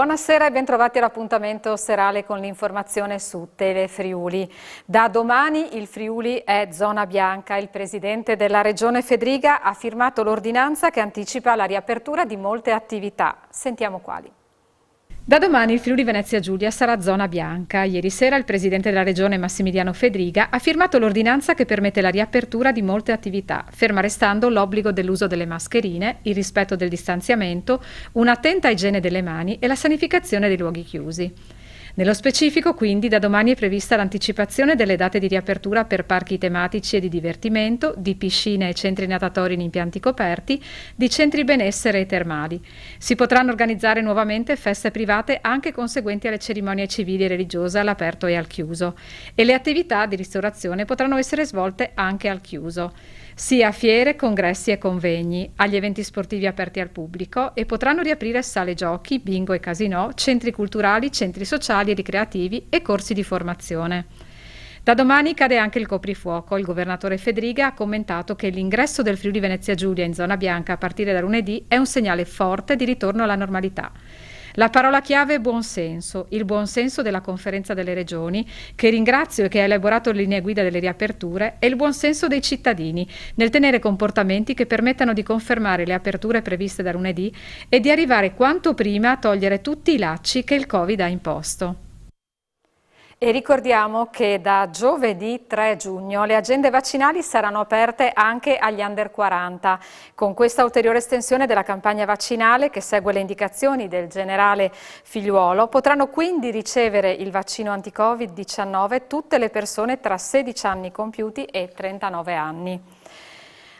Buonasera e bentrovati all'appuntamento serale con l'informazione su Tele Friuli. Da domani il Friuli è zona bianca. Il presidente della regione Fedriga ha firmato l'ordinanza che anticipa la riapertura di molte attività. Sentiamo quali. Da domani il Friuli Venezia Giulia sarà zona bianca. Ieri sera il presidente della regione Massimiliano Fedriga ha firmato l'ordinanza che permette la riapertura di molte attività, ferma restando l'obbligo dell'uso delle mascherine, il rispetto del distanziamento, un'attenta igiene delle mani e la sanificazione dei luoghi chiusi. Nello specifico, quindi, da domani è prevista l'anticipazione delle date di riapertura per parchi tematici e di divertimento, di piscine e centri natatori in impianti coperti, di centri benessere e termali. Si potranno organizzare nuovamente feste private anche conseguenti alle cerimonie civili e religiose all'aperto e al chiuso. E le attività di ristorazione potranno essere svolte anche al chiuso, sia fiere, congressi e convegni, agli eventi sportivi aperti al pubblico, e potranno riaprire sale giochi, bingo e casinò, centri culturali, centri sociali e ricreativi e corsi di formazione. Da domani cade anche il coprifuoco. Il governatore Fedriga ha commentato che l'ingresso del Friuli Venezia Giulia in zona bianca a partire da lunedì è un segnale forte di ritorno alla normalità. La parola chiave è buonsenso, il buonsenso della Conferenza delle Regioni, che ringrazio e che ha elaborato le linee guida delle riaperture, e il buonsenso dei cittadini, nel tenere comportamenti che permettano di confermare le aperture previste da lunedì e di arrivare quanto prima a togliere tutti i lacci che il Covid ha imposto. E ricordiamo che da giovedì 3 giugno le agende vaccinali saranno aperte anche agli under 40. Con questa ulteriore estensione della campagna vaccinale, che segue le indicazioni del generale Figliuolo, potranno quindi ricevere il vaccino anti-Covid-19 tutte le persone tra 16 anni compiuti e 39 anni.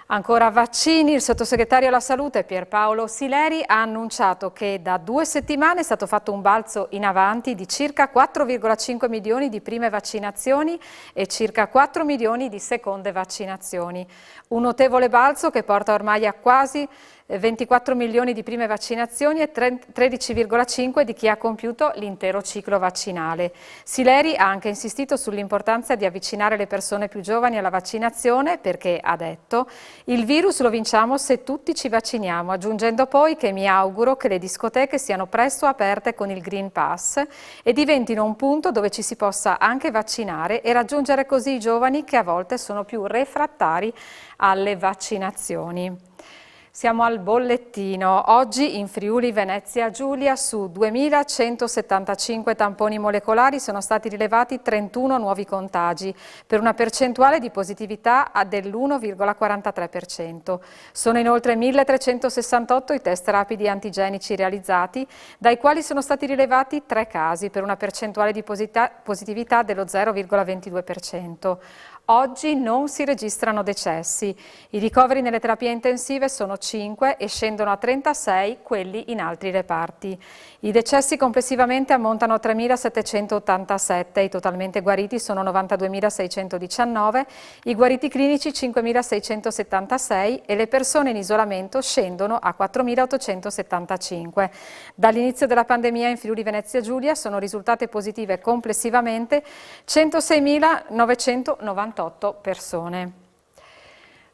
Ancora vaccini, il sottosegretario alla salute Pierpaolo Sileri ha annunciato che da 2 settimane è stato fatto un balzo in avanti di circa 4,5 milioni di prime vaccinazioni e circa 4 milioni di seconde vaccinazioni. Un notevole balzo che porta ormai a quasi 24 milioni di prime vaccinazioni e 13,5 di chi ha compiuto l'intero ciclo vaccinale. Sileri ha anche insistito sull'importanza di avvicinare le persone più giovani alla vaccinazione perché, ha detto, il virus lo vinciamo se tutti ci vacciniamo, aggiungendo poi che mi auguro che le discoteche siano presto aperte con il Green Pass e diventino un punto dove ci si possa anche vaccinare e raggiungere così i giovani che a volte sono più refrattari alle vaccinazioni. Siamo al bollettino. Oggi in Friuli Venezia Giulia su 2.175 tamponi molecolari sono stati rilevati 31 nuovi contagi, per una percentuale di positività dell'1,43%. Sono inoltre 1.368 i test rapidi antigenici realizzati, dai quali sono stati rilevati 3 casi, per una percentuale di positività dello 0,22%. Oggi non si registrano decessi. I ricoveri nelle terapie intensive sono 5 e scendono a 36 quelli in altri reparti. I decessi complessivamente ammontano a 3.787, i totalmente guariti sono 92.619, i guariti clinici 5.676 e le persone in isolamento scendono a 4.875. Dall'inizio della pandemia in Friuli Venezia Giulia sono risultate positive complessivamente 106.998 persone.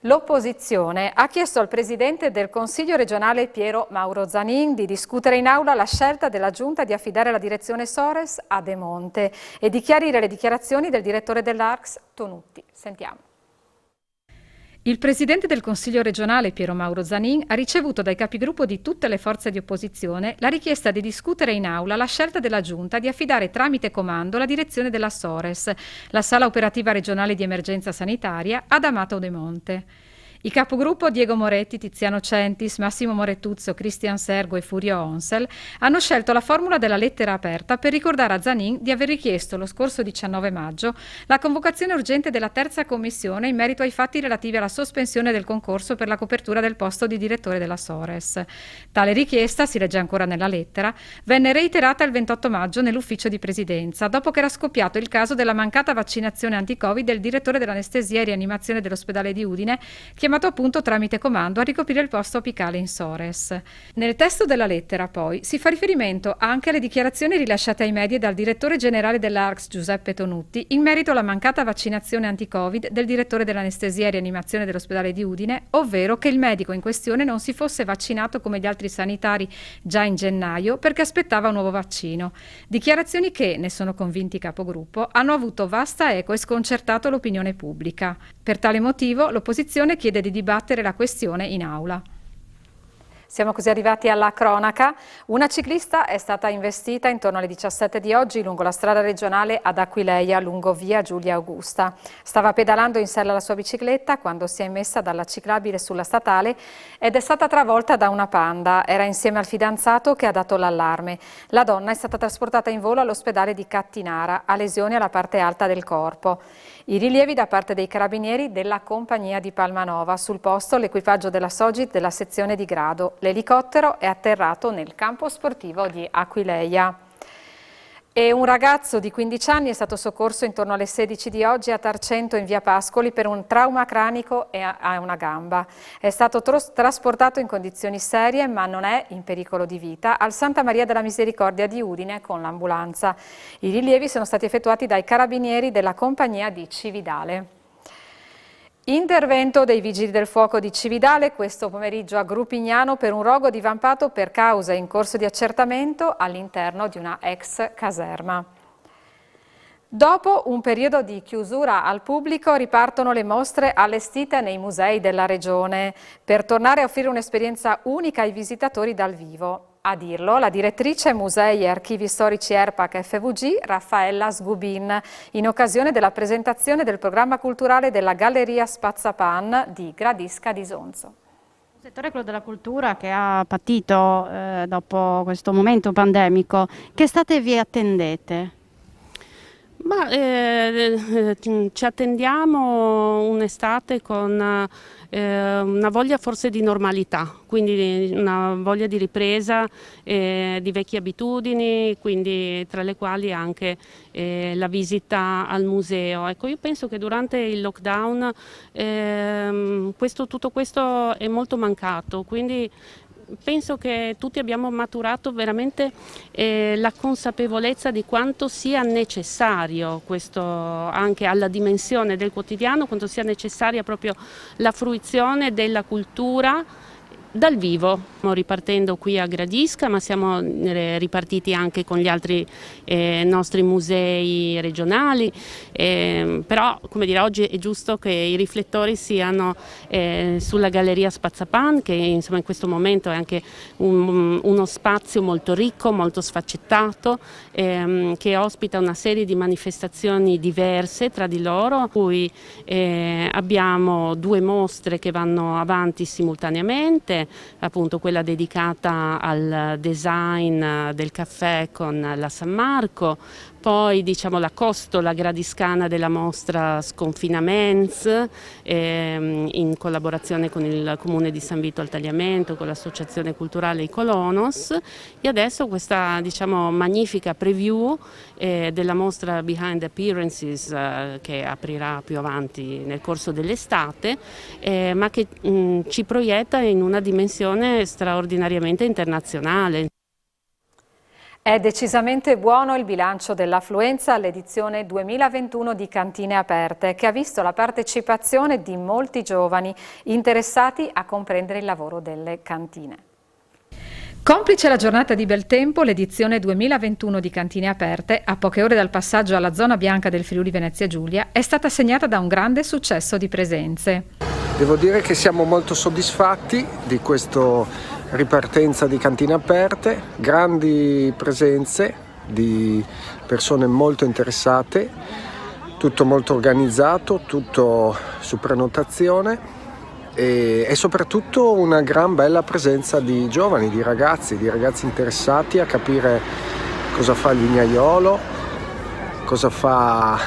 L'opposizione ha chiesto al Presidente del Consiglio regionale Piero Mauro Zanin di discutere in aula la scelta della Giunta di affidare la direzione Sores a De Monte e di chiarire le dichiarazioni del direttore dell'ARCS Tonutti. Sentiamo. Il Presidente del Consiglio regionale Piero Mauro Zanin ha ricevuto dai capigruppo di tutte le forze di opposizione la richiesta di discutere in aula la scelta della Giunta di affidare tramite comando la direzione della Sores, la sala operativa regionale di emergenza sanitaria, ad Amato De Monte. I capogruppo Diego Moretti, Tiziano Centis, Massimo Morettuzzo, Cristian Sergo e Furio Onsel hanno scelto la formula della lettera aperta per ricordare a Zanin di aver richiesto lo scorso 19 maggio la convocazione urgente della terza commissione in merito ai fatti relativi alla sospensione del concorso per la copertura del posto di direttore della Sores. Tale richiesta, si legge ancora nella lettera, venne reiterata il 28 maggio nell'ufficio di presidenza, dopo che era scoppiato il caso della mancata vaccinazione anti-Covid del direttore dell'anestesia e rianimazione dell'ospedale di Udine, chiamato chiamato appunto tramite comando a ricoprire il posto apicale in Sores. Nel testo della lettera poi si fa riferimento anche alle dichiarazioni rilasciate ai media dal direttore generale dell'ARCS Giuseppe Tonutti in merito alla mancata vaccinazione anti-Covid del direttore dell'anestesia e rianimazione dell'ospedale di Udine, ovvero che il medico in questione non si fosse vaccinato come gli altri sanitari già in gennaio perché aspettava un nuovo vaccino. Dichiarazioni che, ne sono convinti capogruppo, hanno avuto vasta eco e sconcertato l'opinione pubblica. Per tale motivo l'opposizione chiede di dibattere la questione in aula. Siamo così arrivati alla cronaca. Una ciclista è stata investita intorno alle 17 di oggi lungo la strada regionale ad Aquileia, lungo via Giulia Augusta. Stava pedalando in sella alla sua bicicletta quando si è immessa dalla ciclabile sulla statale ed è stata travolta da una Panda. Era insieme al fidanzato che ha dato l'allarme. La donna è stata trasportata in volo all'ospedale di Cattinara, ha lesioni alla parte alta del corpo. I rilievi da parte dei carabinieri della compagnia di Palmanova. Sul posto l'equipaggio della Sogit della sezione di Grado. L'elicottero è atterrato nel campo sportivo di Aquileia. E un ragazzo di 15 anni è stato soccorso intorno alle 16 di oggi a Tarcento in via Pascoli per un trauma cranico e a una gamba. È stato trasportato in condizioni serie ma non è in pericolo di vita al Santa Maria della Misericordia di Udine con l'ambulanza. I rilievi sono stati effettuati dai carabinieri della compagnia di Cividale. Intervento dei Vigili del Fuoco di Cividale questo pomeriggio a Grupignano per un rogo divampato per cause in corso di accertamento all'interno di una ex caserma. Dopo un periodo di chiusura al pubblico ripartono le mostre allestite nei musei della regione per tornare a offrire un'esperienza unica ai visitatori dal vivo. A dirlo la direttrice Musei e Archivi Storici ERPAC FVG Raffaella Sgubin in occasione della presentazione del programma culturale della Galleria Spazzapan di Gradisca di Sonzo. Il settore è quello della cultura che ha patito dopo questo momento pandemico. Che estate vi attendete? Ma ci attendiamo un'estate con una voglia forse di normalità, quindi una voglia di ripresa di vecchie abitudini, quindi tra le quali anche la visita al museo. Ecco, io penso che durante il lockdown tutto questo è molto mancato, quindi penso che tutti abbiamo maturato veramente la consapevolezza di quanto sia necessario questo anche alla dimensione del quotidiano, quanto sia necessaria proprio la fruizione della cultura dal vivo. Stiamo ripartendo qui a Gradisca, ma siamo ripartiti anche con gli altri nostri musei regionali, però come dire, oggi è giusto che i riflettori siano sulla Galleria Spazzapan, che insomma in questo momento è anche uno spazio molto ricco, molto sfaccettato, che ospita una serie di manifestazioni diverse tra di loro, cui abbiamo 2 mostre che vanno avanti simultaneamente, appunto quella dedicata al design del caffè con la San Marco, poi diciamo la costola gradiscana della mostra Sconfinaments in collaborazione con il Comune di San Vito al Tagliamento, con l'associazione culturale I Colonos, e adesso questa diciamo magnifica preview della mostra Behind Appearances che aprirà più avanti nel corso dell'estate, ma che ci proietta in una dimensione straordinariamente internazionale. È decisamente buono il bilancio dell'affluenza all'edizione 2021 di Cantine Aperte, che ha visto la partecipazione di molti giovani interessati a comprendere il lavoro delle cantine. Complice la giornata di bel tempo, l'edizione 2021 di Cantine Aperte, a poche ore dal passaggio alla zona bianca del Friuli Venezia Giulia, è stata segnata da un grande successo di presenze. Devo dire che siamo molto soddisfatti di questa ripartenza di Cantine Aperte, grandi presenze di persone molto interessate, tutto molto organizzato, tutto su prenotazione e soprattutto una gran bella presenza di giovani, di ragazzi interessati a capire cosa fa il vignaiolo, cosa fa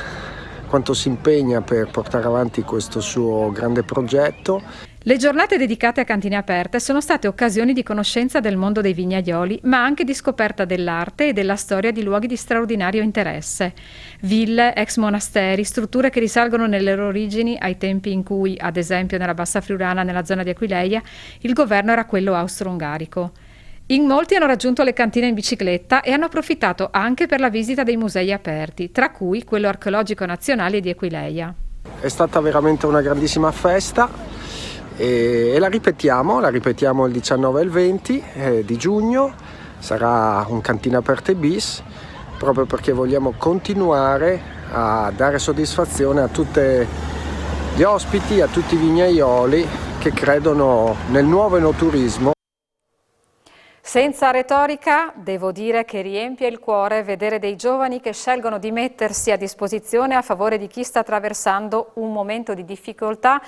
quanto si impegna per portare avanti questo suo grande progetto. Le giornate dedicate a cantine aperte sono state occasioni di conoscenza del mondo dei vignaioli, ma anche di scoperta dell'arte e della storia di luoghi di straordinario interesse. Ville, ex monasteri, strutture che risalgono nelle loro origini ai tempi in cui, ad esempio nella Bassa Friulana, nella zona di Aquileia, il governo era quello austro-ungarico. In molti hanno raggiunto le cantine in bicicletta e hanno approfittato anche per la visita dei musei aperti, tra cui quello archeologico nazionale di Aquileia. È stata veramente una grandissima festa. E la ripetiamo il 19 e il 20 di giugno, sarà un Cantine Aperte bis, proprio perché vogliamo continuare a dare soddisfazione a tutti gli ospiti, a tutti i vignaioli che credono nel nuovo enoturismo. Senza retorica, devo dire che riempie il cuore vedere dei giovani che scelgono di mettersi a disposizione a favore di chi sta attraversando un momento di difficoltà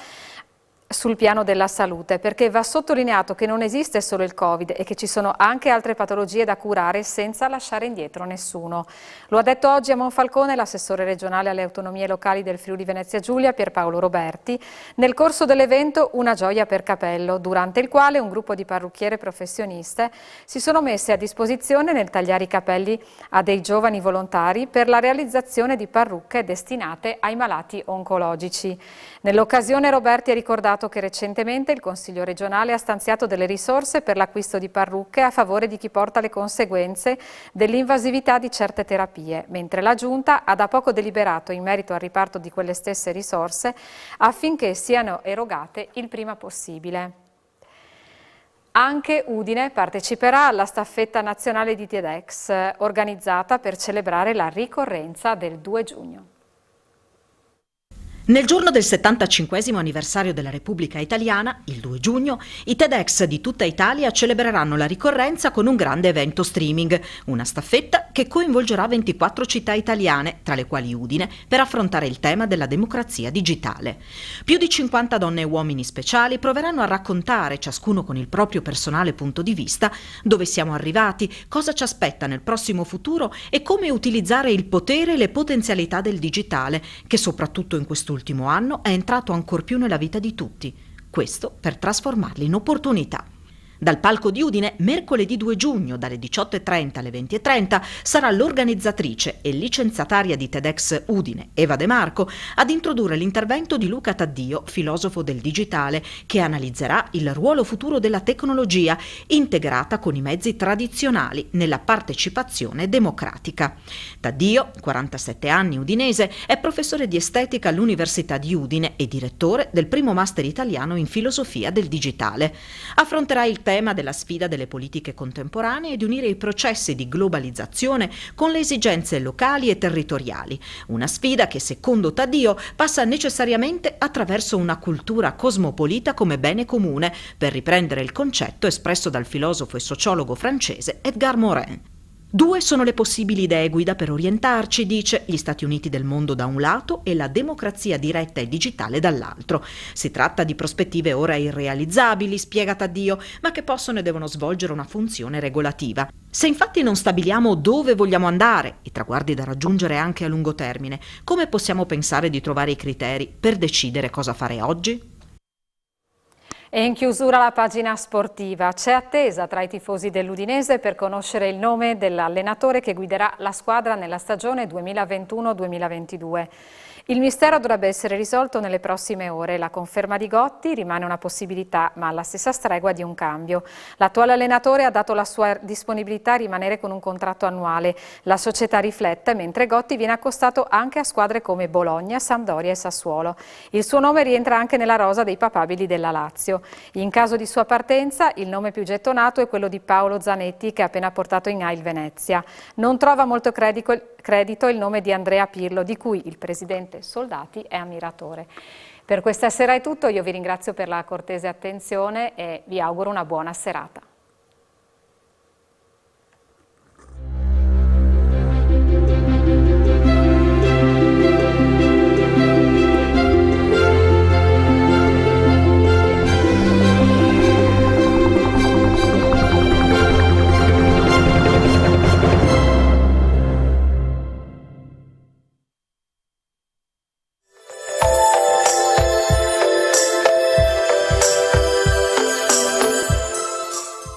sul piano della salute, perché va sottolineato che non esiste solo il Covid e che ci sono anche altre patologie da curare senza lasciare indietro nessuno. Lo ha detto oggi a Monfalcone l'assessore regionale alle autonomie locali del Friuli Venezia Giulia, Pierpaolo Roberti, nel corso dell'evento Una gioia per capello, durante il quale un gruppo di parrucchiere professioniste si sono messe a disposizione nel tagliare i capelli a dei giovani volontari per la realizzazione di parrucche destinate ai malati oncologici. Nell'occasione Roberti ha ricordato che recentemente il Consiglio regionale ha stanziato delle risorse per l'acquisto di parrucche a favore di chi porta le conseguenze dell'invasività di certe terapie, mentre la Giunta ha da poco deliberato in merito al riparto di quelle stesse risorse affinché siano erogate il prima possibile. Anche Udine parteciperà alla staffetta nazionale di TEDx, organizzata per celebrare la ricorrenza del 2 giugno. Nel giorno del 75° anniversario della Repubblica Italiana, il 2 giugno, i TEDx di tutta Italia celebreranno la ricorrenza con un grande evento streaming, una staffetta che coinvolgerà 24 città italiane, tra le quali Udine, per affrontare il tema della democrazia digitale. Più di 50 donne e uomini speciali proveranno a raccontare, ciascuno con il proprio personale punto di vista, dove siamo arrivati, cosa ci aspetta nel prossimo futuro e come utilizzare il potere e le potenzialità del digitale, che soprattutto in quest'ultimo anno è entrato ancor più nella vita di tutti. Questo per trasformarli in opportunità. Dal palco di Udine, mercoledì 2 giugno, dalle 18:30 alle 20:30, sarà l'organizzatrice e licenziataria di TEDx Udine, Eva De Marco, ad introdurre l'intervento di Luca Taddio, filosofo del digitale, che analizzerà il ruolo futuro della tecnologia integrata con i mezzi tradizionali nella partecipazione democratica. Taddio, 47 anni, udinese, è professore di estetica all'Università di Udine e direttore del primo master italiano in filosofia del digitale. Affronterà il tema della sfida delle politiche contemporanee e di unire i processi di globalizzazione con le esigenze locali e territoriali. Una sfida che, secondo Taddio, passa necessariamente attraverso una cultura cosmopolita come bene comune, per riprendere il concetto espresso dal filosofo e sociologo francese Edgar Morin. 2 sono le possibili idee guida per orientarci, dice, gli Stati Uniti del mondo da un lato e la democrazia diretta e digitale dall'altro. Si tratta di prospettive ora irrealizzabili, spiega Taddio, ma che possono e devono svolgere una funzione regolativa. Se infatti non stabiliamo dove vogliamo andare, i traguardi da raggiungere anche a lungo termine, come possiamo pensare di trovare i criteri per decidere cosa fare oggi? E in chiusura la pagina sportiva. C'è attesa tra i tifosi dell'Udinese per conoscere il nome dell'allenatore che guiderà la squadra nella stagione 2021-2022. Il mistero dovrebbe essere risolto nelle prossime ore. La conferma di Gotti rimane una possibilità, ma alla stessa stregua di un cambio. L'attuale allenatore ha dato la sua disponibilità a rimanere con un contratto annuale. La società riflette, mentre Gotti viene accostato anche a squadre come Bologna, Sampdoria e Sassuolo. Il suo nome rientra anche nella rosa dei papabili della Lazio. In caso di sua partenza, il nome più gettonato è quello di Paolo Zanetti, che ha appena portato in A il Venezia. Non trova molto credito il nome di Andrea Pirlo, di cui il presidente Soldati è ammiratore. Per questa sera è tutto, io vi ringrazio per la cortese attenzione e vi auguro una buona serata.